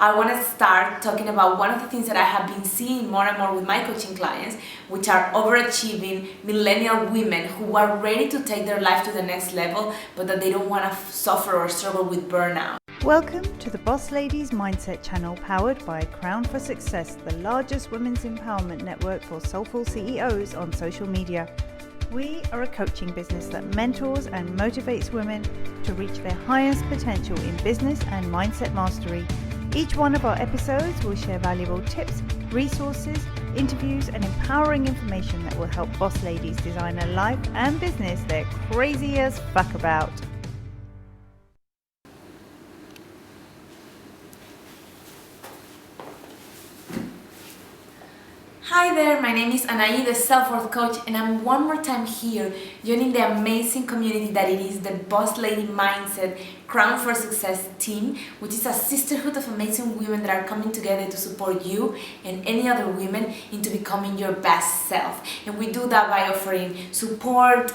I want to start talking about one of the things that I have been seeing more and more with my coaching clients, which are overachieving millennial women who are ready to take their life to the next level, but that they don't want to suffer or struggle with burnout. Welcome to the Boss Ladies Mindset channel, powered by Crown for Success, the largest women's empowerment network for soulful CEOs on social media. We are a coaching business that mentors and motivates women to reach their highest potential in business and mindset mastery. Each one of our episodes will share valuable tips, resources, interviews, and empowering information that will help boss ladies design a life and business they're crazy as fuck about. Hi there, my name is Anaí, the Self-Worth Coach, and I'm one more time here joining the amazing community that it is the Boss Lady Mindset Crown for Success team, which is a sisterhood of amazing women that are coming together to support you and any other women into becoming your best self. And we do that by offering support,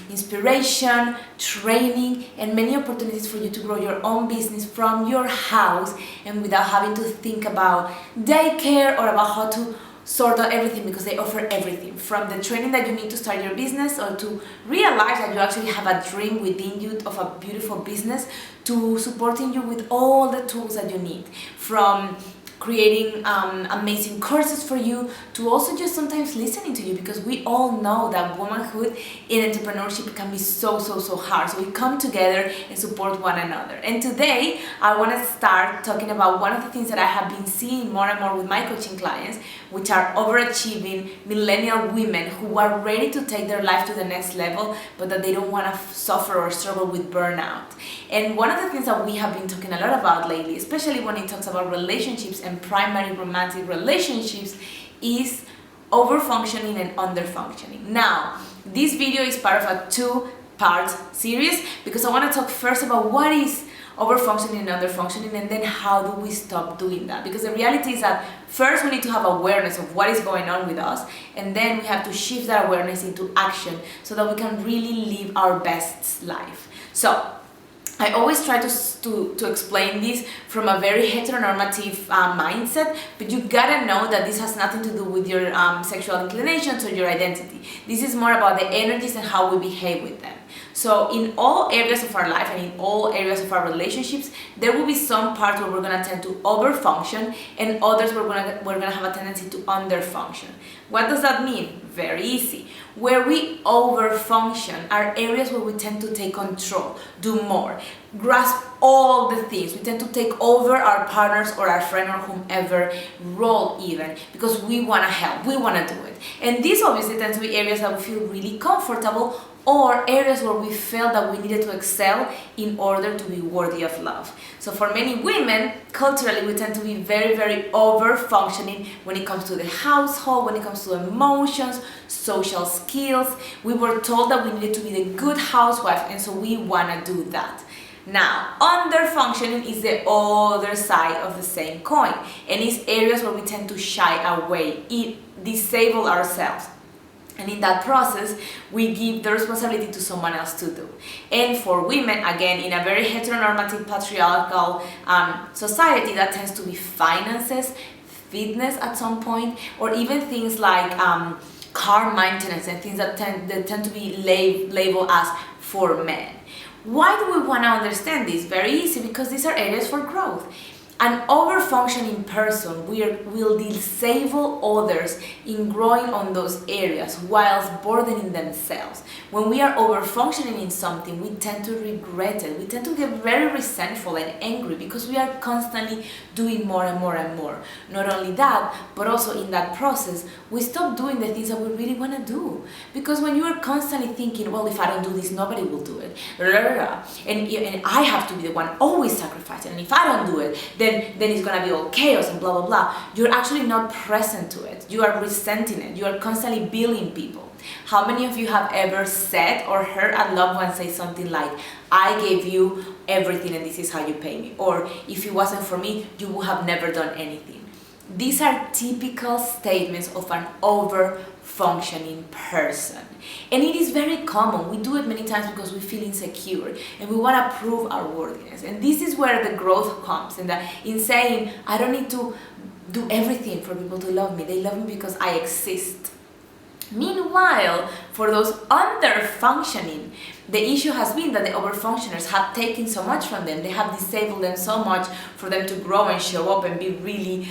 inspiration, training, and many opportunities for you to grow your own business from your house and without having to think about daycare or about how to sort out everything, because they offer everything from the training that you need to start your business or to realize that you actually have a dream within you of a beautiful business, to supporting you with all the tools that you need, from creating amazing courses for you to also just sometimes listening to you, because we all know that womanhood in entrepreneurship can be so hard. So we come together and support one another. And today I want to start talking about one of the things that I have been seeing more and more with my coaching clients, which are overachieving millennial women who are ready to take their life to the next level, but that they don't want to suffer or struggle with burnout. And one of the things that we have been talking a lot about lately, especially when it talks about relationships and primary romantic relationships, is overfunctioning and underfunctioning. Now, this video is part of a two-part series because I want to talk first about what is overfunctioning and underfunctioning, and then how do we stop doing that. Because the reality is that first we need to have awareness of what is going on with us, and then we have to shift that awareness into action so that we can really live our best life. So I always try to explain this from a very heteronormative mindset, but you gotta know that this has nothing to do with your sexual inclinations or your identity. This is more about the energies and how we behave with them. So in all areas of our life and in all areas of our relationships, there will be some parts where we're gonna tend to overfunction and others where we're gonna have a tendency to underfunction. What does that mean? Very easy. Where we overfunction are areas where we tend to take control, do more, grasp all the things. We tend to take over our partners or our friend or whomever role even, because we want to help, we want to do it. And these obviously tend to be areas that we feel really comfortable, or areas where we felt that we needed to excel in order to be worthy of love. So for many women, culturally, we tend to be very over-functioning when it comes to the household, when it comes to emotions, social skills. We were told that we needed to be the good housewife, and so we want to do that. Now, under-functioning is the other side of the same coin, and it's areas where we tend to shy away, disable ourselves. And in that process, we give the responsibility to someone else to do. And for women, again, in a very heteronormative patriarchal society, that tends to be finances, fitness at some point, or even things like car maintenance and things that tend to be labeled as for men. Why do we want to understand this? Very easy, because these are areas for growth. An overfunctioning person will disable others in growing on those areas whilst burdening themselves. When we are overfunctioning in something, we tend to regret it. We tend to get very resentful and angry because we are constantly doing more and more and more. Not only that, but also in that process, we stop doing the things that we really want to do. Because when you are constantly thinking, well, if I don't do this, nobody will do it, and I have to be the one always sacrificing, and if I don't do it, then it's gonna be all chaos and blah blah blah. You're actually not present to it. You are resenting it. You are constantly billing people. How many of you have ever said or heard a loved one say something like, I gave you everything and this is how you pay me, or if it wasn't for me, you would have never done anything? These are typical statements of an over-functioning person. And it is very common. We do it many times because we feel insecure and we want to prove our worthiness. And this is where the growth comes, in saying, I don't need to do everything for people to love me. They love me because I exist. Meanwhile, for those under-functioning, the issue has been that the overfunctioners have taken so much from them. They have disabled them so much for them to grow and show up and be really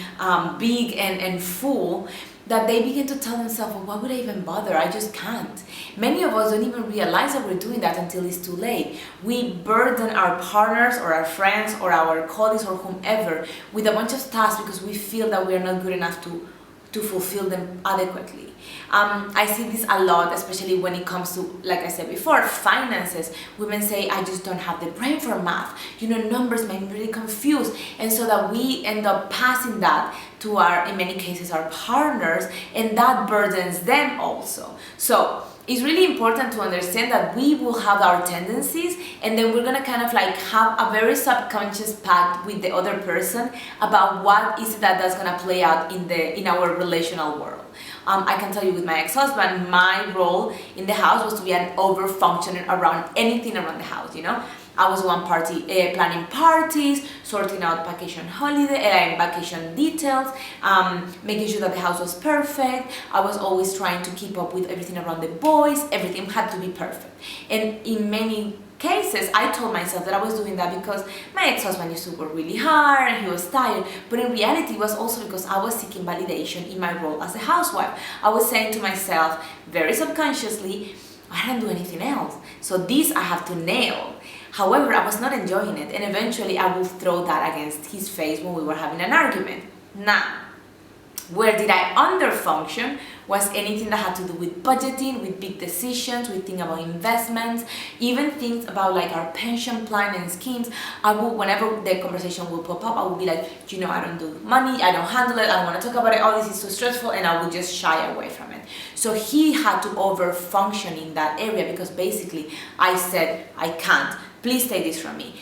big and full, that they begin to tell themselves, well, why would I even bother? I just can't. Many of us don't even realize that we're doing that until it's too late. We burden our partners or our friends or our colleagues or whomever with a bunch of tasks because we feel that we're not good enough to fulfill them adequately. I see this a lot, especially when it comes to, like I said before, finances. Women say, I just don't have the brain for math. Numbers make me really confused. And so that we end up passing that to in many cases, our partners, and that burdens them also. So it's really important to understand that we will have our tendencies, and then we're gonna kind of like have a very subconscious pact with the other person about what is it that's gonna play out in our relational world. I can tell you with my ex-husband, my role in the house was to be an over-functioner around anything around the house, I was one party planning parties, sorting out vacation details, making sure that the house was perfect. I was always trying to keep up with everything around the boys. Everything had to be perfect. And in many cases, I told myself that I was doing that because my ex-husband used to work really hard and he was tired. But in reality, it was also because I was seeking validation in my role as a housewife. I was saying to myself, very subconsciously, I don't do anything else. So this I have to nail. However, I was not enjoying it, and eventually I would throw that against his face when we were having an argument. Now, where did I underfunction was anything that had to do with budgeting, with big decisions, with things about investments, even things about like our pension plan and schemes. Whenever the conversation will pop up, I would be like, I don't do money, I don't handle it, I don't want to talk about it, all this is so stressful, and I would just shy away from it. So he had to overfunction in that area because basically I said, I can't, please take this from me.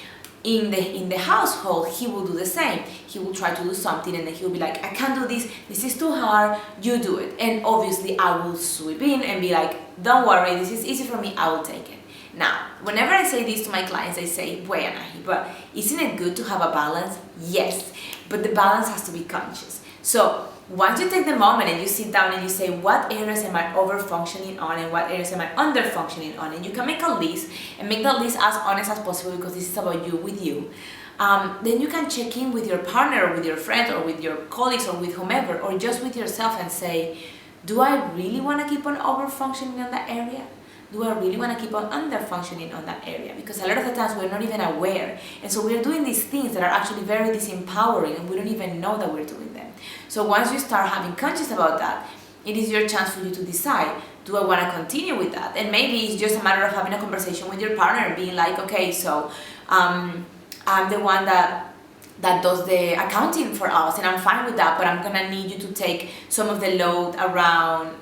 In the household, he will do the same. He will try to do something and then he'll be like, I can't do this is too hard, you do it. And obviously I will sweep in and be like, don't worry, this is easy for me, I will take it. Now, whenever I say this to my clients, they say, wait, Anahi, but isn't it good to have a balance? Yes, but the balance has to be conscious. So once you take the moment and you sit down and you say, what areas am I over-functioning on and what areas am I under-functioning on? And you can make a list and make that list as honest as possible because this is about you with you. Then you can check in with your partner or with your friends or with your colleagues or with whomever or just with yourself and say, do I really want to keep on over-functioning on that area? Do I really want to keep on under-functioning on that area? Because a lot of the times we're not even aware. And so we're doing these things that are actually very disempowering and we don't even know that we're doing them. So once you start having conscious about that, it is your chance for you to decide, do I want to continue with that? And maybe it's just a matter of having a conversation with your partner and being like, okay, so I'm the one that does the accounting for us and I'm fine with that, but I'm going to need you to take some of the load around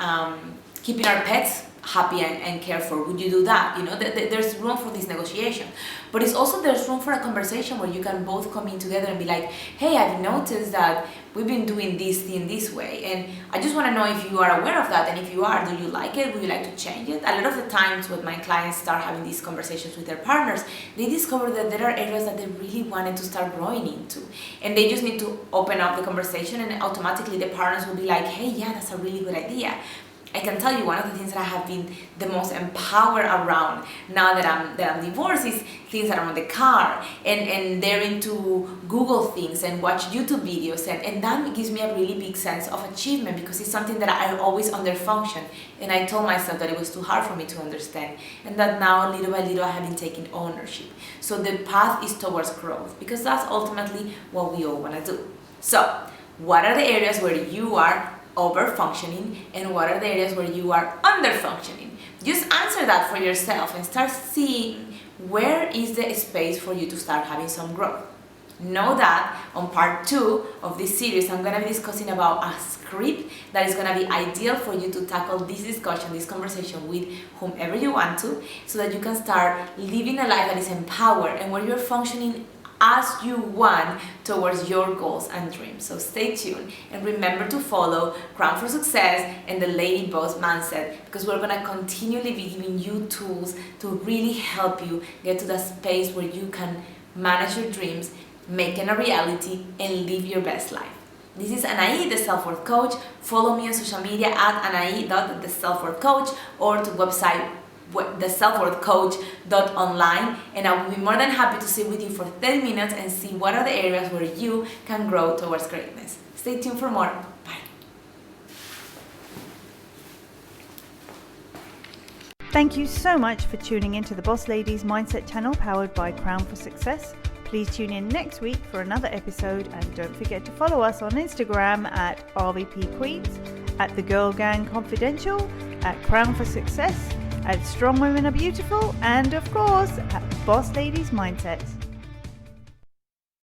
keeping our pets happy and cared for. Would you do that? There's room for this negotiation, but it's also there's room for a conversation where you can both come in together and be like, hey, I've noticed that we've been doing this thing this way and I just want to know if you are aware of that, and if you are, do you like it? Would you like to change it? A lot of the times when my clients start having these conversations with their partners, they discover that there are areas that they really wanted to start growing into, and they just need to open up the conversation and automatically the partners will be like, hey, yeah, that's a really good idea. I can tell you one of the things that I have been the most empowered around now that I'm divorced is things around the car and they're into Google things and watch YouTube videos and that gives me a really big sense of achievement because it's something that I always underfunction, and I told myself that it was too hard for me to understand and that now little by little I have been taking ownership. So the path is towards growth because that's ultimately what we all want to do. So what are the areas where you are over-functioning and what are the areas where you are under-functioning? Just answer that for yourself and start seeing where is the space for you to start having some growth. Know that on part 2 of this series, I'm going to be discussing about a script that is going to be ideal for you to tackle this discussion, this conversation with whomever you want to, so that you can start living a life that is empowered and where you're functioning as you want towards your goals and dreams. So stay tuned and remember to follow Crown for Success and the Lady Boss Mindset, because we're going to continually be giving you tools to really help you get to that space where you can manage your dreams, make it a reality, and live your best life. This is Anaí, the Self-Worth Coach. Follow me on social media at Anaí.theselfworthcoach or to website theselfworthcoach.online, and I will be more than happy to sit with you for 30 minutes and see what are the areas where you can grow towards greatness. Stay tuned for more. Bye. Thank you so much for tuning into the Boss Ladies Mindset channel powered by Crown for Success. Please tune in next week for another episode, and don't forget to follow us on Instagram at RVP Queens, at The Girl Gang Confidential, at Crown for Success, at Strong Women Are Beautiful, and of course at Boss Ladies Mindset.